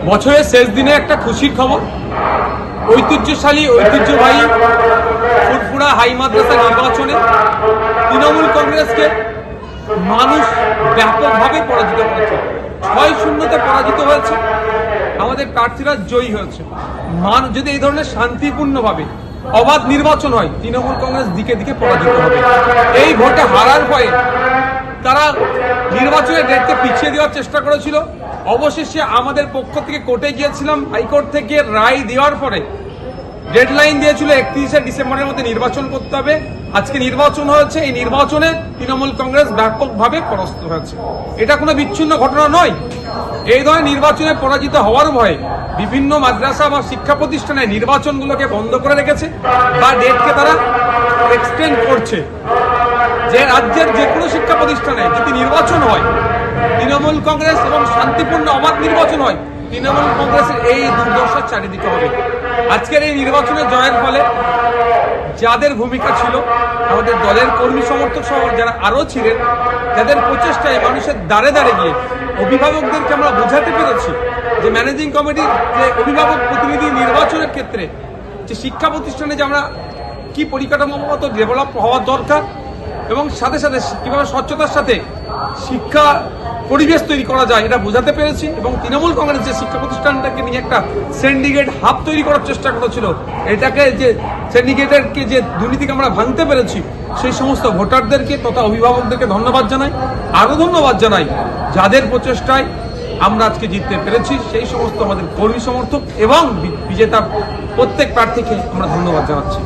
বছরের শেষ দিনে একটা খুশির খবর, ঐতিহ্যবাহী ফুরফুরা হাই মাদ্রাসা নির্বাচনে তৃণমূল কংগ্রেসকে মানুষ ব্যাপকভাবে পরাজিত করেছে। 6-0-তে পরাজিত হয়েছে, আমাদের প্রার্থীরা জয়ী হয়েছে। যদি এই ধরনের শান্তিপূর্ণভাবে অবাধ নির্বাচন হয়, তৃণমূল কংগ্রেস দিকে দিকে পরাজিত হবে। এই ভোটে হারার ভয়ে তারা নির্বাচনের ডেটকে পিছিয়ে দেওয়ার চেষ্টা করেছিল। অবশেষে আমাদের পক্ষ থেকে কোর্টে গিয়েছিলাম, হাইকোর্ট থেকে রায় দেওয়ার পরে ডেডলাইন দিয়েছিল 31শে ডিসেম্বরের মধ্যে নির্বাচন করতে হবে। আজকে নির্বাচন হয়েছে, এই নির্বাচনে তৃণমূল কংগ্রেস ব্যাপকভাবে পরাস্ত হয়েছে। এটা কোনো বিচ্ছিন্ন ঘটনা নয়। এই ধরনের নির্বাচনে পরাজিত হওয়ার ভয়ে বিভিন্ন মাদ্রাসা বা শিক্ষা প্রতিষ্ঠানে নির্বাচনগুলোকে বন্ধ করে রেখেছে বা ডেটকে তারা এক্সটেন্ড করছে। যে রাজ্যের যে কোনো শিক্ষা প্রতিষ্ঠানে যদি নির্বাচন হয়, তৃণমূল কংগ্রেস এবং শান্তিপূর্ণ অবাধ নির্বাচন হয়, তৃণমূল কংগ্রেসের এই দুর্দশার চারিদিকে হবে। আজকের এই নির্বাচনে জয়ের ফলে যাদের ভূমিকা ছিল, আমাদের দলের কর্মী সমর্থক সহ যারা আরও ছিলেন, যাদের প্রচেষ্টায় মানুষের দ্বারে দ্বারে গিয়ে অভিভাবকদেরকে আমরা বোঝাতে পেরেছি যে ম্যানেজিং কমিটির যে অভিভাবক প্রতিনিধি নির্বাচনের ক্ষেত্রে যে শিক্ষা প্রতিষ্ঠানে যে আমরা কি পরিকাঠামোগত ডেভেলপ হওয়ার দরকার এবং সাথে সাথে কিভাবে স্বচ্ছতার সাথে শিক্ষা পরিবেশ তৈরি করা যায়, এটা বোঝাতে পেরেছি। এবং তৃণমূল কংগ্রেস যে শিক্ষা প্রতিষ্ঠানটাকে নিয়ে একটা সিন্ডিকেট হাব তৈরি করার চেষ্টা করেছিল, এটাকে যে সিন্ডিকেটেরকে যে দুর্নীতিকে আমরা ভাঙতে পেরেছি, সেই সমস্ত ভোটারদেরকে তথা অভিভাবকদেরকে ধন্যবাদ জানাই। আরও ধন্যবাদ জানাই যাদের প্রচেষ্টায় আমরা আজকে জিততে পেরেছি, সেই সমস্ত আমাদের কর্মী সমর্থক এবং বিজেতা প্রত্যেক প্রার্থীকে আমরা ধন্যবাদ জানাচ্ছি।